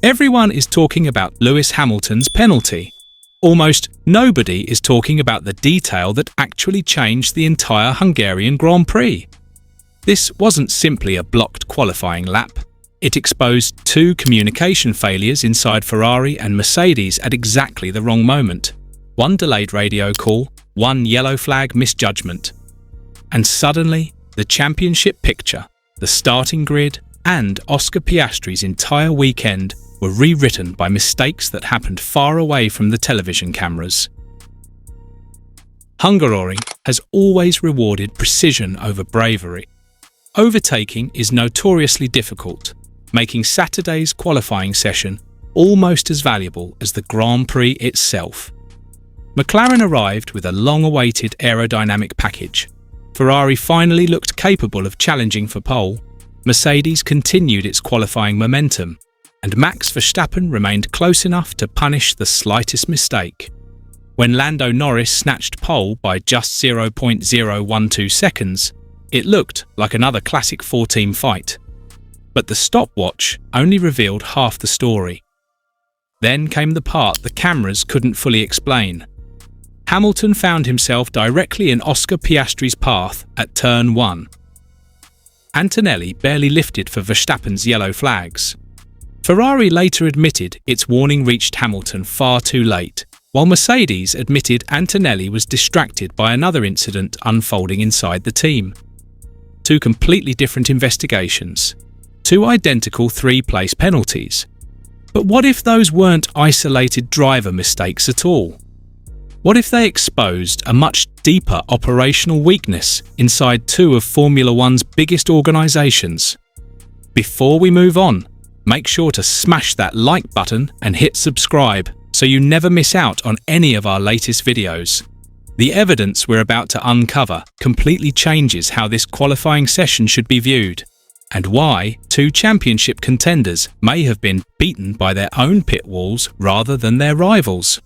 Everyone is talking about Lewis Hamilton's penalty. Almost nobody is talking about the detail that actually changed the entire Hungarian Grand Prix. This wasn't simply a blocked qualifying lap. It exposed two communication failures inside Ferrari and Mercedes at exactly the wrong moment. One delayed radio call, one yellow flag misjudgment. And suddenly, the championship picture, the starting grid, and Oscar Piastri's entire weekend were rewritten by mistakes that happened far away from the television cameras. Hungaroring has always rewarded precision over bravery. Overtaking is notoriously difficult, making Saturday's qualifying session almost as valuable as the Grand Prix itself. McLaren arrived with a long-awaited aerodynamic package. Ferrari finally looked capable of challenging for pole. Mercedes continued its qualifying momentum, and Max Verstappen remained close enough to punish the slightest mistake. When Lando Norris snatched pole by just 0.012 seconds, it looked like another classic four-team fight. But the stopwatch only revealed half the story. Then came the part the cameras couldn't fully explain. Hamilton found himself directly in Oscar Piastri's path at turn 1. Antonelli barely lifted for Verstappen's yellow flags. Ferrari later admitted its warning reached Hamilton far too late, while Mercedes admitted Antonelli was distracted by another incident unfolding inside the team. Two completely different investigations. Two identical three-place penalties. But what if those weren't isolated driver mistakes at all? What if they exposed a much deeper operational weakness inside two of Formula One's biggest organisations? Before we move on, make sure to smash that like button and hit subscribe so you never miss out on any of our latest videos. The evidence we're about to uncover completely changes how this qualifying session should be viewed, and why two championship contenders may have been beaten by their own pit walls rather than their rivals.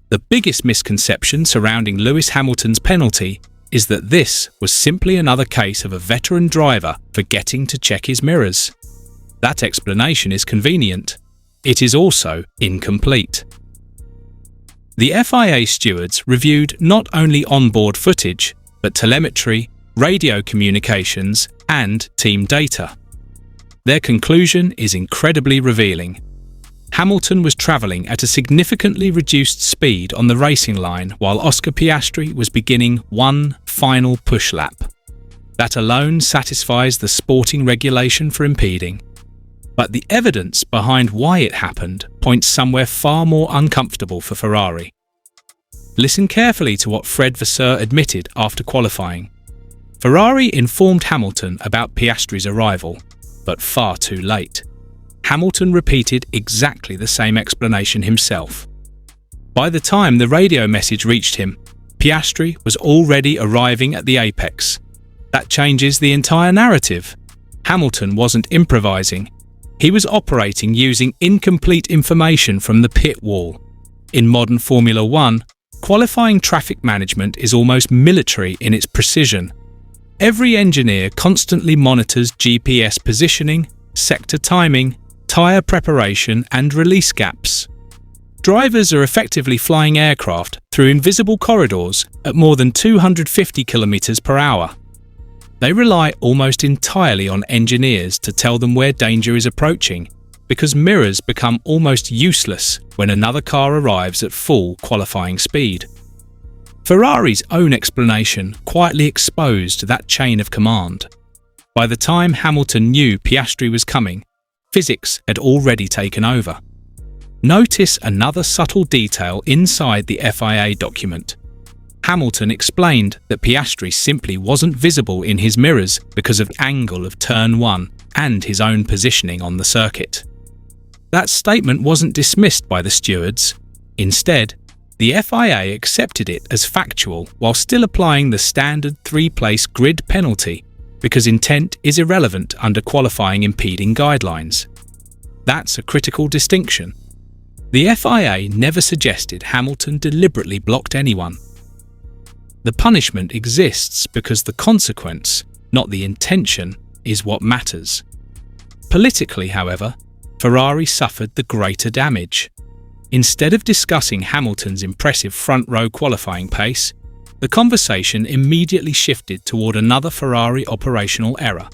The biggest misconception surrounding Lewis Hamilton's penalty is that this was simply another case of a veteran driver forgetting to check his mirrors. That explanation is convenient. It is also incomplete. The FIA stewards reviewed not only onboard footage, but telemetry, radio communications, and team data. Their conclusion is incredibly revealing. Hamilton was travelling at a significantly reduced speed on the racing line while Oscar Piastri was beginning one final push lap. That alone satisfies the sporting regulation for impeding. But the evidence behind why it happened points somewhere far more uncomfortable for Ferrari. Listen carefully to what Fred Vasseur admitted after qualifying. Ferrari informed Hamilton about Piastri's arrival, but far too late. Hamilton repeated exactly the same explanation himself. By the time the radio message reached him, Piastri was already arriving at the apex. That changes the entire narrative. Hamilton wasn't improvising. He was operating using incomplete information from the pit wall. In modern Formula One, qualifying traffic management is almost military in its precision. Every engineer constantly monitors GPS positioning, sector timing, tyre preparation and release gaps. Drivers are effectively flying aircraft through invisible corridors at more than 250 km per hour. They rely almost entirely on engineers to tell them where danger is approaching, because mirrors become almost useless when another car arrives at full qualifying speed. Ferrari's own explanation quietly exposed that chain of command. By the time Hamilton knew Piastri was coming, physics had already taken over. Notice another subtle detail inside the FIA document. Hamilton explained that Piastri simply wasn't visible in his mirrors because of the angle of turn 1 and his own positioning on the circuit. That statement wasn't dismissed by the stewards. Instead, the FIA accepted it as factual while still applying the standard three-place grid penalty, because intent is irrelevant under qualifying impeding guidelines. That's a critical distinction. The FIA never suggested Hamilton deliberately blocked anyone. The punishment exists because the consequence, not the intention, is what matters. Politically, however, Ferrari suffered the greater damage. Instead of discussing Hamilton's impressive front-row qualifying pace, the conversation immediately shifted toward another Ferrari operational error.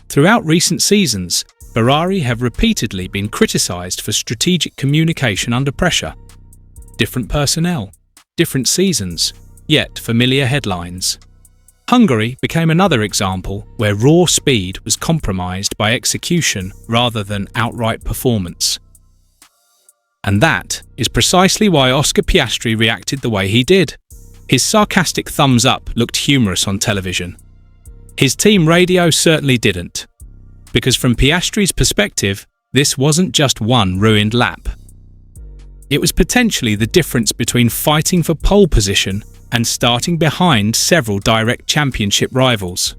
Throughout recent seasons, Ferrari have repeatedly been criticised for strategic communication under pressure. Different personnel, different seasons, yet familiar headlines. Hungary became another example where raw speed was compromised by execution rather than outright performance. And that is precisely why Oscar Piastri reacted the way he did. His sarcastic thumbs up looked humorous on television. His team radio certainly didn't. Because from Piastri's perspective, this wasn't just one ruined lap. It was potentially the difference between fighting for pole position and starting behind several direct championship rivals.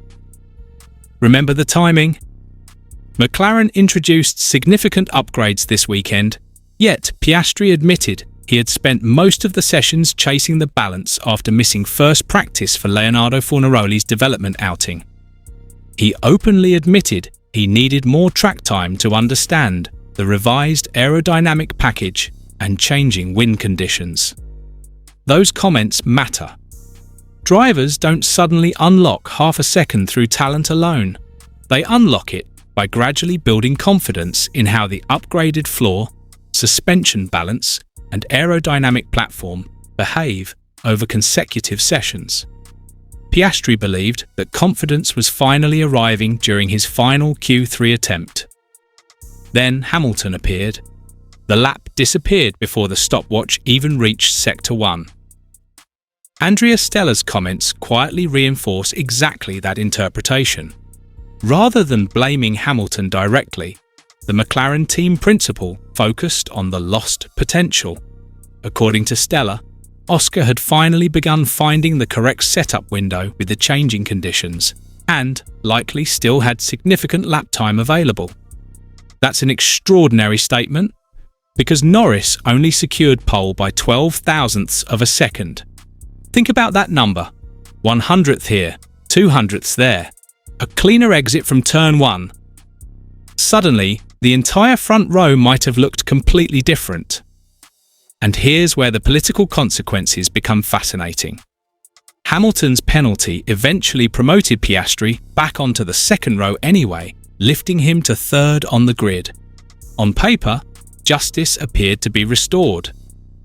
Remember the timing? McLaren introduced significant upgrades this weekend, yet Piastri admitted he had spent most of the sessions chasing the balance after missing first practice for Leonardo Fornaroli's development outing. He openly admitted he needed more track time to understand the revised aerodynamic package and changing wind conditions. Those comments matter. Drivers don't suddenly unlock half a second through talent alone. They unlock it by gradually building confidence in how the upgraded floor, suspension balance, and aerodynamic platform behave over consecutive sessions. Piastri believed that confidence was finally arriving during his final Q3 attempt. Then Hamilton appeared. The lap disappeared before the stopwatch even reached Sector 1. Andrea Stella's comments quietly reinforce exactly that interpretation. Rather than blaming Hamilton directly, the McLaren team principal focused on the lost potential. According to Stella, Oscar had finally begun finding the correct setup window with the changing conditions and likely still had significant lap time available. That's an extraordinary statement, because Norris only secured pole by 12 thousandths of a second. Think about that number. 100th here, 200ths there. A cleaner exit from turn 1. Suddenly, the entire front row might have looked completely different. And here's where the political consequences become fascinating. Hamilton's penalty eventually promoted Piastri back onto the second row anyway, lifting him to third on the grid. On paper, justice appeared to be restored.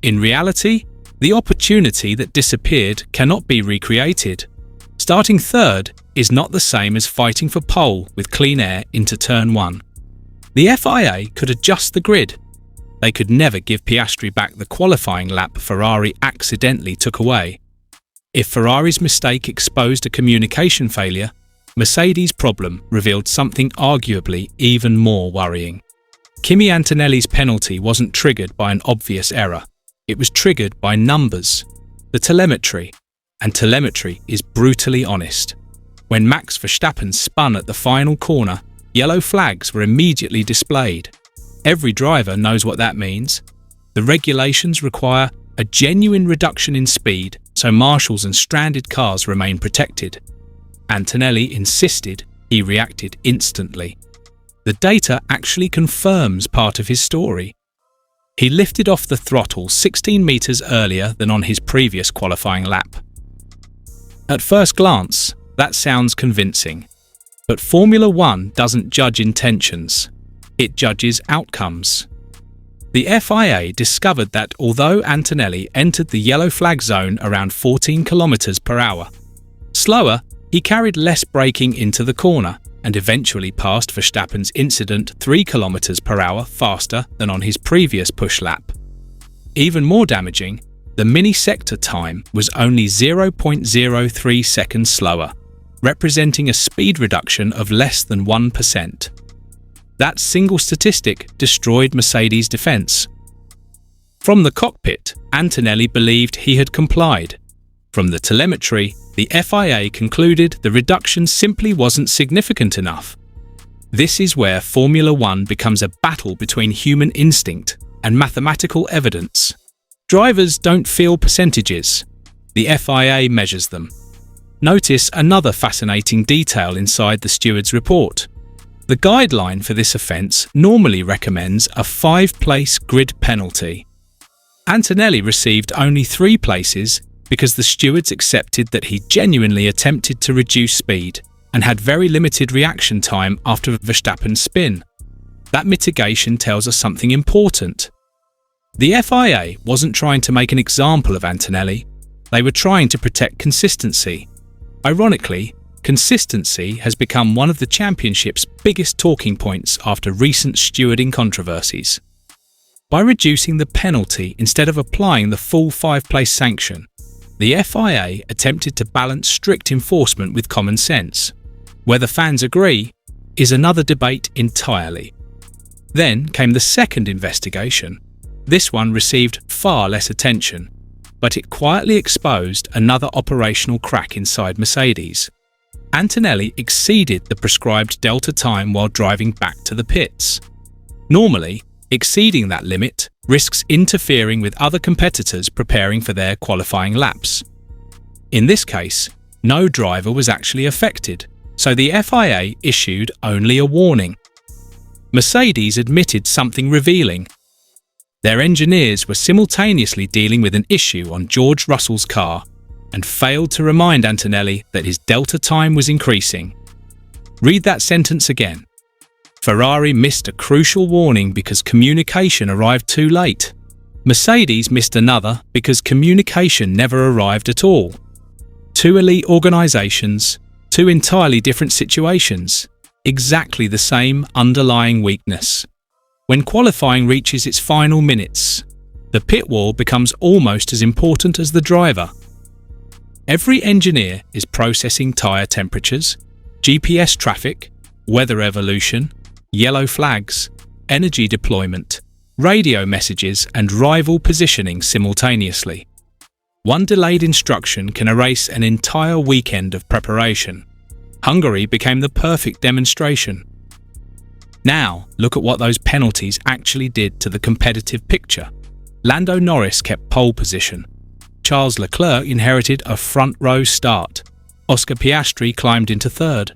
In reality, the opportunity that disappeared cannot be recreated. Starting third is not the same as fighting for pole with clean air into turn 1. The FIA could adjust the grid. They could never give Piastri back the qualifying lap Ferrari accidentally took away. If Ferrari's mistake exposed a communication failure, Mercedes' problem revealed something arguably even more worrying. Kimi Antonelli's penalty wasn't triggered by an obvious error. It was triggered by numbers, the telemetry, and telemetry is brutally honest. When Max Verstappen spun at the final corner, yellow flags were immediately displayed. Every driver knows what that means. The regulations require a genuine reduction in speed so marshals and stranded cars remain protected. Antonelli insisted he reacted instantly. The data actually confirms part of his story. He lifted off the throttle 16 meters earlier than on his previous qualifying lap. At first glance, that sounds convincing. But Formula One doesn't judge intentions. It judges outcomes. The FIA discovered that although Antonelli entered the yellow flag zone around 14 kilometers per hour, slower, he carried less braking into the corner and eventually passed Verstappen's incident 3 kilometers per hour faster than on his previous push lap. Even more damaging, the mini-sector time was only 0.03 seconds slower, representing a speed reduction of less than 1%. That single statistic destroyed Mercedes' defense. From the cockpit, Antonelli believed he had complied. From the telemetry, the FIA concluded the reduction simply wasn't significant enough. This is where Formula One becomes a battle between human instinct and mathematical evidence. Drivers don't feel percentages. The FIA measures them. Notice another fascinating detail inside the stewards' report. The guideline for this offence normally recommends a 5-place grid penalty. Antonelli received only 3 places because the stewards accepted that he genuinely attempted to reduce speed and had very limited reaction time after Verstappen's spin. That mitigation tells us something important. The FIA wasn't trying to make an example of Antonelli, they were trying to protect consistency. Ironically, consistency has become one of the championship's biggest talking points after recent stewarding controversies. By reducing the penalty instead of applying the full 5-place sanction, the FIA attempted to balance strict enforcement with common sense. Whether fans agree is another debate entirely. Then came the second investigation. This one received far less attention, but it quietly exposed another operational crack inside Mercedes. Antonelli exceeded the prescribed delta time while driving back to the pits. Normally, exceeding that limit risks interfering with other competitors preparing for their qualifying laps. In this case, no driver was actually affected, so the FIA issued only a warning. Mercedes admitted something revealing. Their engineers were simultaneously dealing with an issue on George Russell's car and failed to remind Antonelli that his delta time was increasing. Read that sentence again. Ferrari missed a crucial warning because communication arrived too late. Mercedes missed another because communication never arrived at all. 2 elite organisations, 2 entirely different situations, exactly the same underlying weakness. When qualifying reaches its final minutes, the pit wall becomes almost as important as the driver. Every engineer is processing tyre temperatures, GPS traffic, weather evolution, yellow flags, energy deployment, radio messages and rival positioning simultaneously. One delayed instruction can erase an entire weekend of preparation. Hungary became the perfect demonstration. Now, look at what those penalties actually did to the competitive picture. Lando Norris kept pole position. Charles Leclerc inherited a front-row start. Oscar Piastri climbed into 3rd.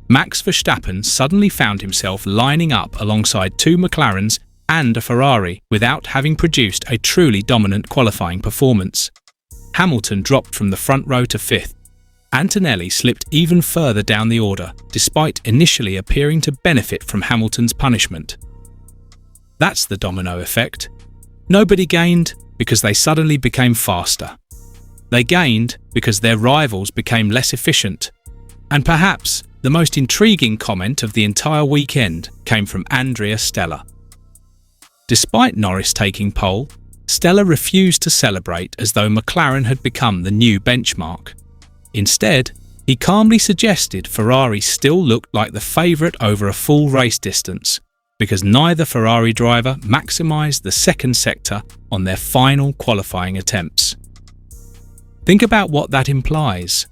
Max Verstappen suddenly found himself lining up alongside 2 McLarens and a Ferrari without having produced a truly dominant qualifying performance. Hamilton dropped from the front row to 5th. Antonelli slipped even further down the order, despite initially appearing to benefit from Hamilton's punishment. That's the domino effect. Nobody gained because they suddenly became faster. They gained because their rivals became less efficient. And perhaps the most intriguing comment of the entire weekend came from Andrea Stella. Despite Norris taking pole, Stella refused to celebrate as though McLaren had become the new benchmark. Instead, he calmly suggested Ferrari still looked like the favourite over a full race distance, because neither Ferrari driver maximised the second sector on their final qualifying attempts. Think about what that implies.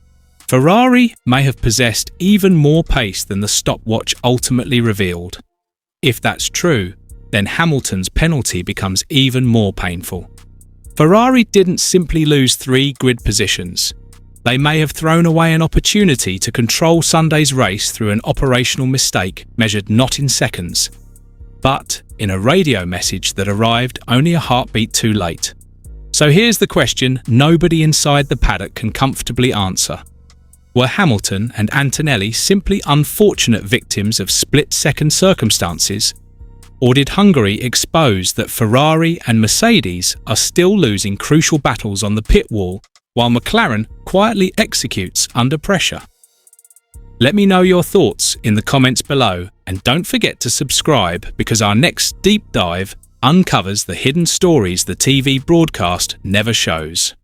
Ferrari may have possessed even more pace than the stopwatch ultimately revealed. If that's true, then Hamilton's penalty becomes even more painful. Ferrari didn't simply lose 3 grid positions. They may have thrown away an opportunity to control Sunday's race through an operational mistake measured not in seconds, but in a radio message that arrived only a heartbeat too late. So here's the question nobody inside the paddock can comfortably answer. Were Hamilton and Antonelli simply unfortunate victims of split-second circumstances? Or did Hungary expose that Ferrari and Mercedes are still losing crucial battles on the pit wall while McLaren quietly executes under pressure? Let me know your thoughts in the comments below, and don't forget to subscribe because our next deep dive uncovers the hidden stories the TV broadcast never shows.